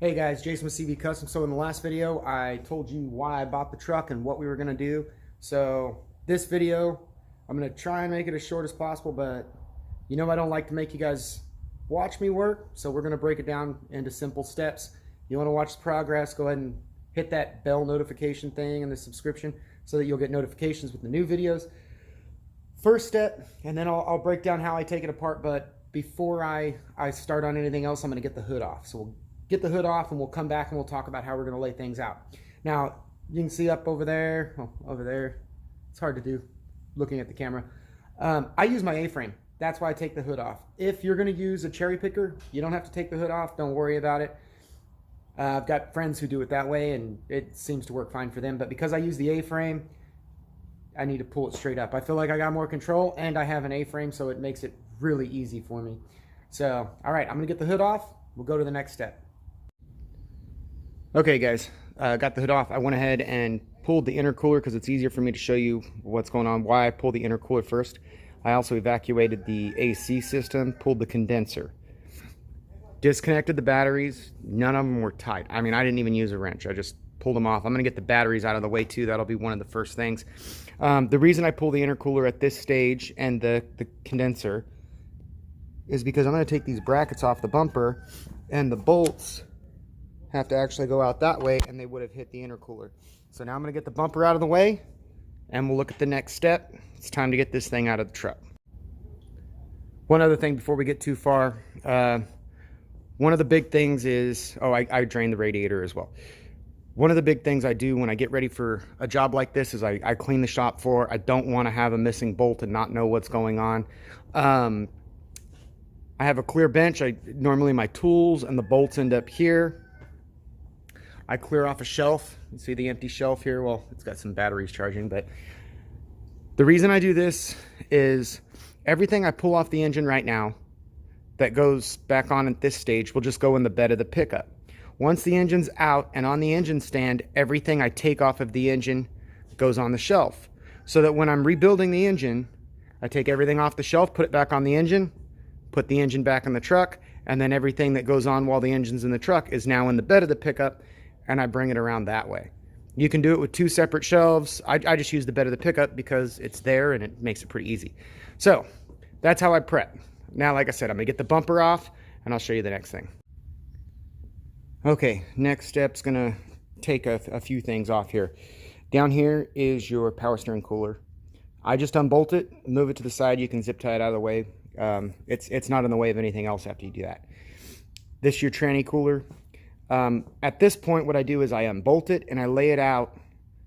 Hey guys, Jason with CV Custom. So in the last video, I told you why I bought the truck and what we were gonna do. So this video, I'm gonna try and make it as short as possible, but you know I don't like to make you guys watch me work. So we're gonna break it down into simple steps. You wanna watch the progress, go ahead and hit that bell notification thing and the subscription so that you'll get notifications with the new videos. First step, and then I'll break down how I take it apart, but before I start on anything else, I'm gonna get the hood off. So we'll get the hood off and we'll come back and we'll talk about how we're going to lay things out. Now you can see up over there, over there, it's hard to do looking at the camera. I use my A-frame. That's why I take the hood off. If you're going to use a cherry picker, you don't have to take the hood off. Don't worry about it. I've got friends who do it that way and it seems to work fine for them, but because I use the A-frame, I need to pull it straight up. I feel like I got more control and I have an A-frame, so it makes it really easy for me. So all right, I'm gonna get the hood off. We'll go to the next step. Okay guys, got the hood off. I went ahead and pulled the intercooler because it's easier for me to show you what's going on, why I pulled the intercooler first. I also evacuated the AC system, pulled the condenser, disconnected the batteries. None of them were tight. I mean, I didn't even use a wrench. I just pulled them off. I'm gonna get the batteries out of the way too. That'll be one of the first things. The reason I pull the intercooler at this stage and the condenser is because I'm gonna take these brackets off the bumper and the bolts have to actually go out that way and they would have hit the intercooler. So now I'm gonna get the bumper out of the way and we'll look at the next step. It's time to get this thing out of the truck. One other thing before we get too far, one of the big things is, I drain the radiator as well. One of the big things I do when I get ready for a job like this is I clean the shop floor. I don't want to have a missing bolt and not know what's going on. I have a clear bench. Normally my tools and the bolts end up here. I clear off a shelf. You see the empty shelf here? Well, it's got some batteries charging, but the reason I do this is everything I pull off the engine right now that goes back on at this stage will just go in the bed of the pickup. Once the engine's out and on the engine stand, everything I take off of the engine goes on the shelf. So that when I'm rebuilding the engine, I take everything off the shelf, put it back on the engine, put the engine back in the truck, and then everything that goes on while the engine's in the truck is now in the bed of the pickup, and I bring it around that way. You can do it with two separate shelves. I just use the bed of the pickup because it's there and it makes it pretty easy. So that's how I prep. Now, like I said, I'm gonna get the bumper off and I'll show you the next thing. Okay, next step's gonna take a few things off here. Down here is your power steering cooler. I just unbolt it, move it to the side. You can zip tie it out of the way. It's not in the way of anything else after you do that. This is your tranny cooler. At this point, what I do is I unbolt it and I lay it out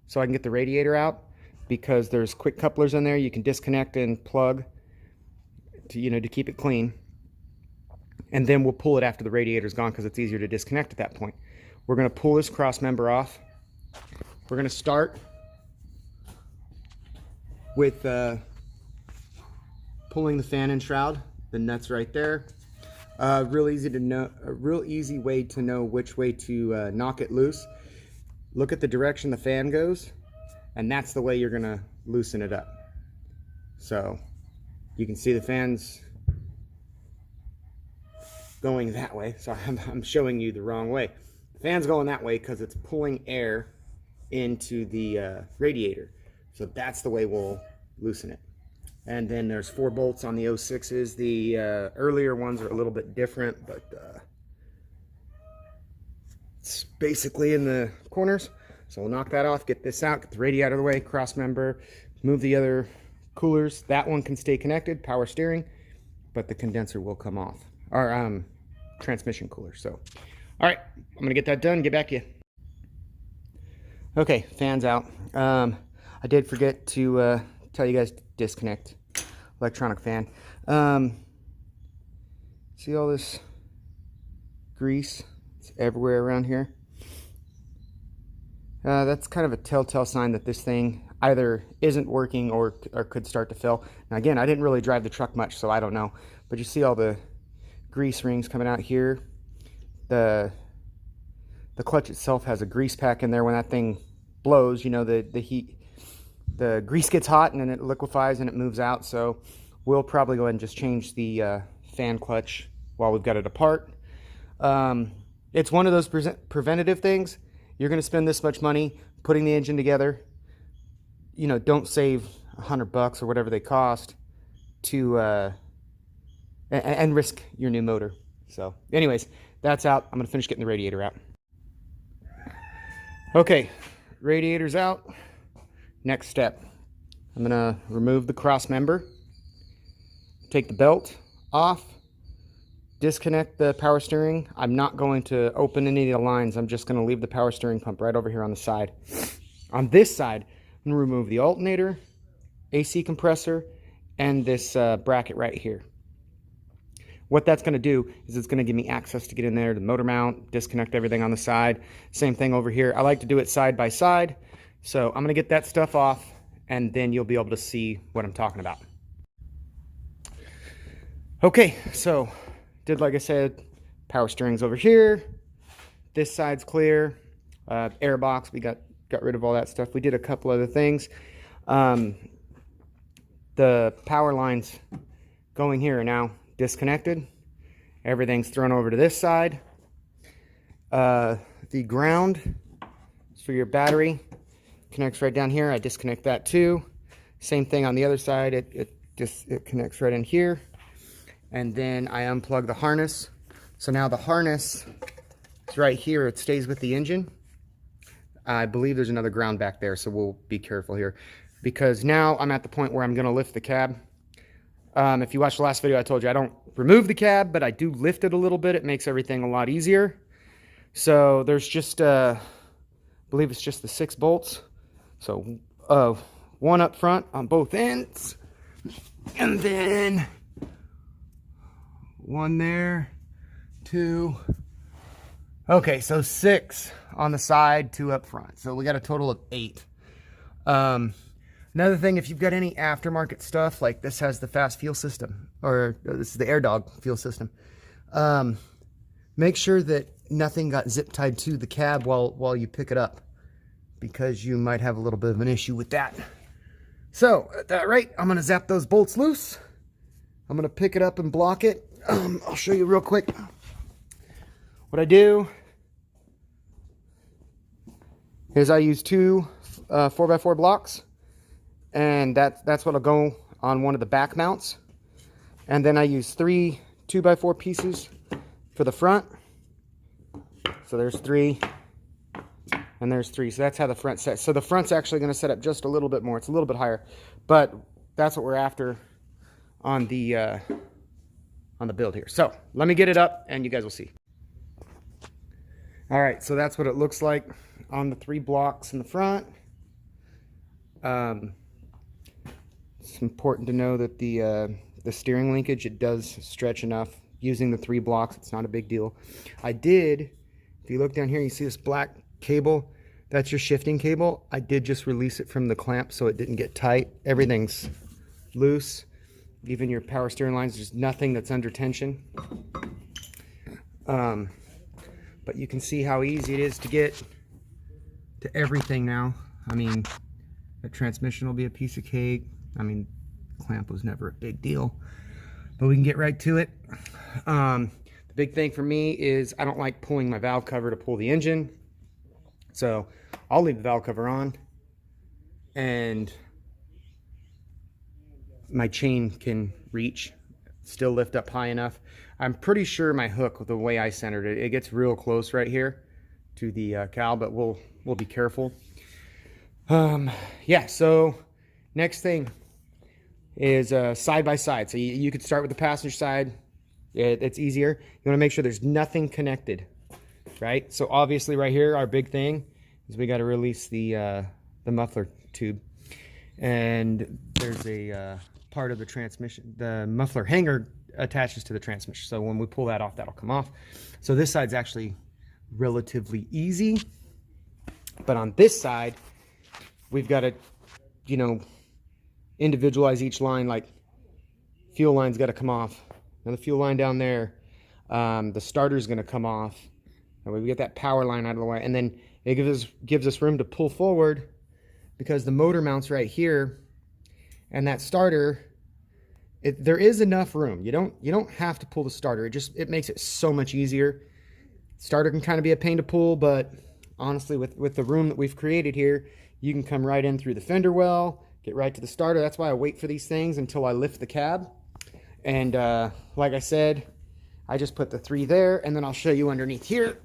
so I can get the radiator out, because there's quick couplers in there you can disconnect and plug to keep it clean. And then we'll pull it after the radiator's gone because it's easier to disconnect at that point. We're going to pull this cross member off. We're going to start with pulling the fan and shroud. The nut's right there. Real easy to know. A real easy way to know which way to knock it loose. Look at the direction the fan goes, and that's the way you're going to loosen it up. So you can see the fan's going that way, so I'm showing you the wrong way. The fan's going that way because it's pulling air into the radiator. So that's the way we'll loosen it. And then there's 4 bolts on the 06s. The earlier ones are a little bit different, but it's basically in the corners. So we'll knock that off, get this out, get the radiator out of the way, cross member, move the other coolers. That one can stay connected, power steering, but the condenser will come off. Our transmission cooler. So, all right, I'm gonna get that done, get back to you. Okay, fans out. I did forget to tell you guys to disconnect electronic fan. See all this grease? It's everywhere around here. That's kind of a telltale sign that this thing either isn't working or could start to fill. Now again, I didn't really drive the truck much, so I don't know. But you see all the grease rings coming out here. The clutch itself has a grease pack in there. When that thing blows, the grease gets hot and then it liquefies and it moves out. So we'll probably go ahead and just change the fan clutch while we've got it apart. It's one of those preventative things. You're going to spend this much money putting the engine together. You know, don't save $100 or whatever they cost to and risk your new motor. So anyways, that's out. I'm going to finish getting the radiator out. Okay, radiator's out. Next step, I'm going to remove the cross member, take the belt off, disconnect the power steering. I'm not going to open any of the lines. I'm just going to leave the power steering pump right over here on the side. On this side, I'm going to remove the alternator, AC compressor, and this bracket right here. What that's going to do is it's going to give me access to get in there to the motor mount, disconnect everything on the side. Same thing over here. I like to do it side by side. So I'm going to get that stuff off, and then you'll be able to see what I'm talking about. Okay, so did like I said, power steering's over here. This side's clear. Air box, we got rid of all that stuff. We did a couple other things. The power lines going here are now disconnected. Everything's thrown over to this side. The ground is for your battery. Connects right down here. I disconnect that too. Same thing on the other side. It connects right in here. And then I unplug the harness. So now the harness is right here. It stays with the engine. I believe there's another ground back there, so we'll be careful here. Because now I'm at the point where I'm going to lift the cab. If you watched the last video, I told you I don't remove the cab, but I do lift it a little bit. It makes everything a lot easier. So there's just, I believe it's just the 6 bolts. So one up front on both ends. And then one there, 2. Okay, so 6 on the side, 2 up front. So we got a total of 8. Another thing, if you've got any aftermarket stuff, like this has the fast fuel system, or this is the AirDog fuel system, make sure that nothing got zip tied to the cab while you pick it up, because you might have a little bit of an issue with that. So at that rate, I'm going to zap those bolts loose. I'm going to pick it up and block it. I'll show you real quick what I do is I use 2 4x4 blocks, and that's what'll go on one of the back mounts. And then I use 3 2x4 pieces for the front. So there's 3, and there's 3. So that's how the front sets. So the front's actually going to set up just a little bit more. It's a little bit higher, but that's what we're after on the build here. So let me get it up, and you guys will see. All right, so that's what it looks like on the 3 blocks in the front. It's important to know that the steering linkage, it does stretch enough. Using the 3 blocks, it's not a big deal. I did, if you look down here, you see this black cable. That's your shifting cable. I did just release it from the clamp so it didn't get tight. Everything's loose. Even your power steering lines, there's nothing that's under tension. But you can see how easy it is to get to everything now. I mean, the transmission will be a piece of cake. I mean, clamp was never a big deal, but we can get right to it. The big thing for me is I don't like pulling my valve cover to pull the engine. So I'll leave the valve cover on, and my chain can reach, still lift up high enough. I'm pretty sure my hook, the way I centered it, it gets real close right here to the cowl, but we'll be careful. Yeah, so next thing is side by side. So you could start with the passenger side. It's easier. You want to make sure there's nothing connected, right? So obviously right here, our big thing is we got to release the muffler tube, and there's a part of the transmission, the muffler hanger attaches to the transmission. So when we pull that off, that'll come off. So this side's actually relatively easy, but on this side, we've got to, you know, individualize each line. Like fuel line's got to come off. Now the fuel line down there, the starter's going to come off. And we get that power line out of the way, and then it gives us room to pull forward because the motor mounts right here, and that starter, there is enough room. You don't have to pull the starter. It makes it so much easier. Starter can kind of be a pain to pull, but honestly, with the room that we've created here, you can come right in through the fender well, get right to the starter. That's why I wait for these things until I lift the cab. And like I said, I just put the 3 there, and then I'll show you underneath here.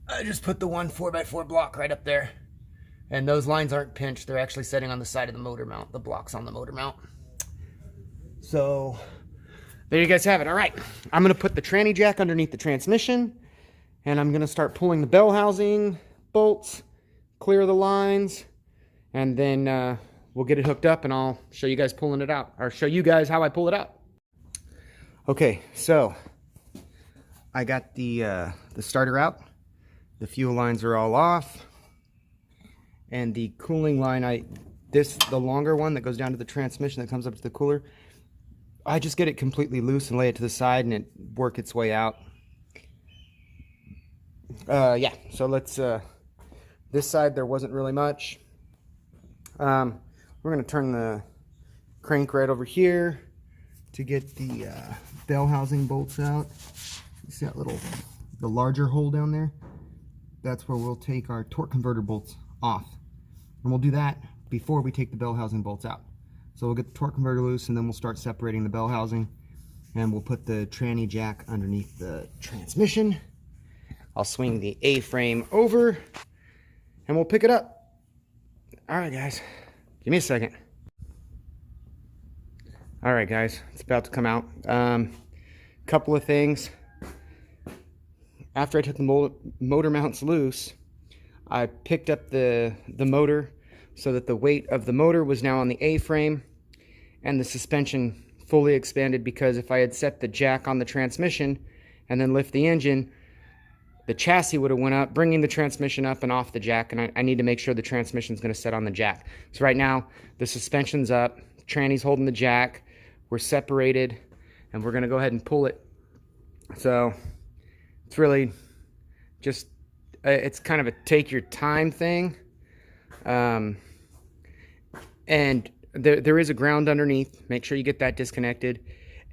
I just put the one 4x4 block right up there. And those lines aren't pinched. They're actually setting on the side of the motor mount, the blocks on the motor mount. So there you guys have it. All right, I'm gonna put the tranny jack underneath the transmission, and I'm gonna start pulling the bell housing bolts, clear the lines, and then we'll get it hooked up, and I'll show you guys pulling it out, or show you guys how I pull it out. Okay, so I got the starter out. The fuel lines are all off, and the cooling line, the longer one that goes down to the transmission that comes up to the cooler, I just get it completely loose and lay it to the side, and it work its way out. Yeah, so let's, this side there wasn't really much. We're gonna turn the crank right over here to get the bell housing bolts out. You see that the larger hole down there? That's where we'll take our torque converter bolts off. And we'll do that before we take the bell housing bolts out. So we'll get the torque converter loose, and then we'll start separating the bell housing, and we'll put the tranny jack underneath the transmission. I'll swing the A-frame over, and we'll pick it up. All right, guys, give me a second. All right, guys, it's about to come out. Couple of things. After I took the motor mounts loose, I picked up the motor so that the weight of the motor was now on the A-frame, and the suspension fully expanded, because if I had set the jack on the transmission and then lift the engine, the chassis would have went up, bringing the transmission up and off the jack, and I need to make sure the transmission's going to set on the jack. So right now, the suspension's up, tranny's holding the jack, we're separated, and we're going to go ahead and pull it. So it's really just, it's kind of a take your time thing. And there is a ground underneath. Make sure you get that disconnected,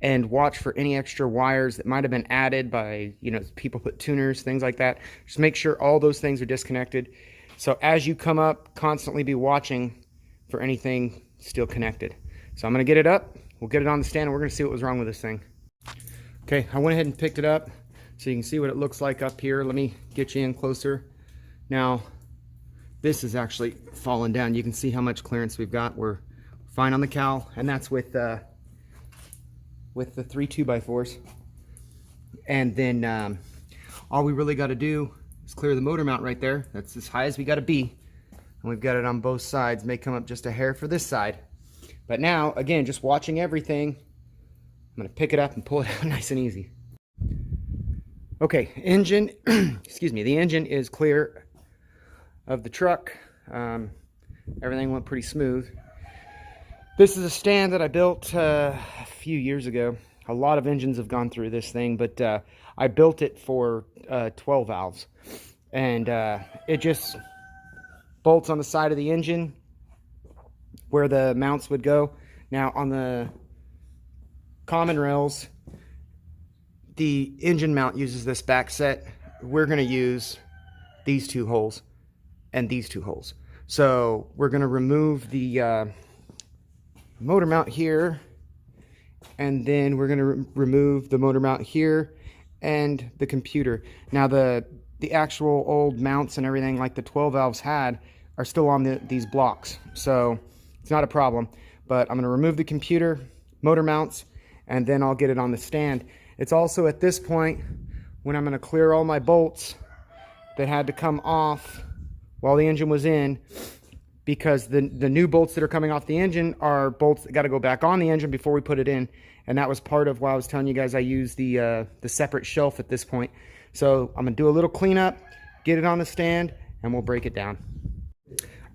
and watch for any extra wires that might have been added by, people put tuners, things like that. Just make sure all those things are disconnected. So as you come up, constantly be watching for anything still connected. So I'm going to get it up. We'll get it on the stand, and we're going to see what was wrong with this thing. Okay, I went ahead and picked it up so you can see what it looks like up here. Let me get you in closer. Now, this is actually falling down. You can see how much clearance we've got. We're fine on the cowl, and that's with the 3 2x4s. And then all we really got to do is clear the motor mount right there. That's as high as we got to be, and we've got it on both sides. May come up just a hair for this side, but now again, just watching everything, I'm going to pick it up and pull it out nice and easy. Okay, engine, excuse me, the engine is clear of the truck. Everything went pretty smooth. This is a stand that I built a few years ago. A lot of engines have gone through this thing, but I built it for 12 valves. And it just bolts on the side of the engine where the mounts would go. Now on the common rails, the engine mount uses this back set. We're going to use these 2 holes and these 2 holes. So we're going to remove the motor mount here, and then we're going to remove the motor mount here and the computer. Now the actual old mounts and everything like the 12 valves had are still on these blocks, so it's not a problem. But I'm going to remove the computer, motor mounts, and then I'll get it on the stand. It's also at this point when I'm going to clear all my bolts that had to come off while the engine was in, because the new bolts that are coming off the engine are bolts that got to go back on the engine before we put it in. And that was part of why I was telling you guys I use the separate shelf at this point. So I'm going to do a little cleanup, get it on the stand, and we'll break it down.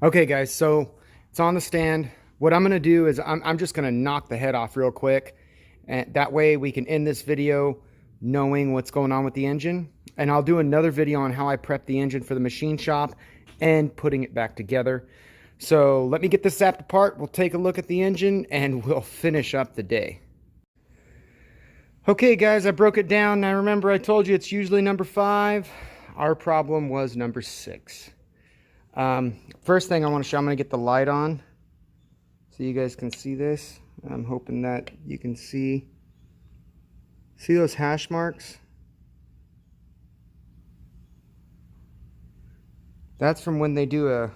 Okay guys, so it's on the stand. What I'm going to do is I'm just going to knock the head off real quick, and that way we can end this video knowing what's going on with the engine. And I'll do another video on how I prep the engine for the machine shop and putting it back together. So let me get this zapped apart. We'll take a look at the engine and we'll finish up the day. Okay guys, I broke it down. Now remember I told you it's usually number 5. Our problem was number 6. First thing I want to show, I'm going to get the light on so you guys can see this. I'm hoping that you can see those hash marks? That's from when they do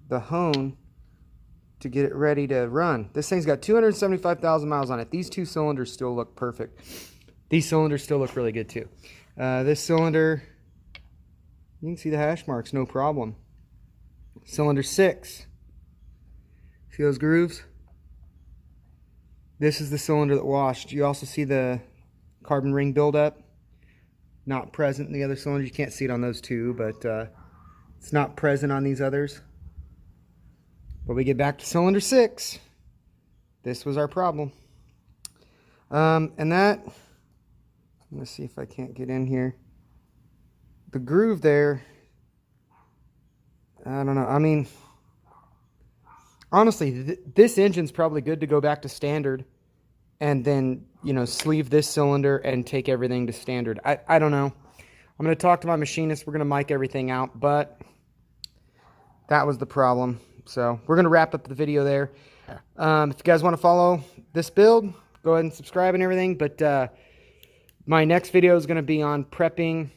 the hone to get it ready to run. This thing's got 275,000 miles on it. These 2 cylinders still look perfect. These cylinders still look really good too. This cylinder, you can see the hash marks, no problem. Cylinder 6, see those grooves? This is the cylinder that washed. You also see the carbon ring buildup. Not present in the other cylinders. You can't see it on those 2, but it's not present on these others. But we get back to cylinder 6. This was our problem. And that, let's see if I can't get in here. The groove there, I don't know. I mean, honestly, this engine's probably good to go back to standard and then, you know, sleeve this cylinder and take everything to standard. I don't know. I'm going to talk to my machinist. We're going to mic everything out, but that was the problem. So we're going to wrap up the video there. If you guys want to follow this build, go ahead and subscribe and everything. But my next video is going to be on prepping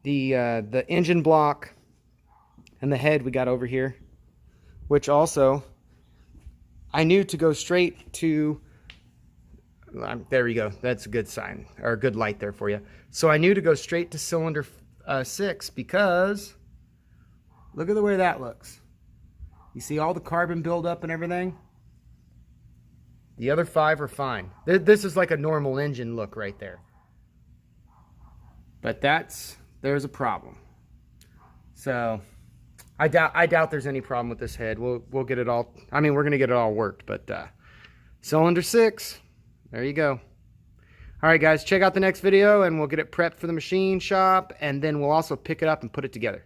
the engine block and the head we got over here, which also I knew to go straight to, there we go, that's a good sign, or a good light there for you. So I knew to go straight to cylinder 6 because look at the way that looks. You see all the carbon buildup and everything? The other 5 are fine. This is like a normal engine look right there. But there's a problem. So I doubt there's any problem with this head. We'll get it all, I mean, we're going to get it all worked. But cylinder 6, there you go. All right, guys, check out the next video and we'll get it prepped for the machine shop. And then we'll also pick it up and put it together.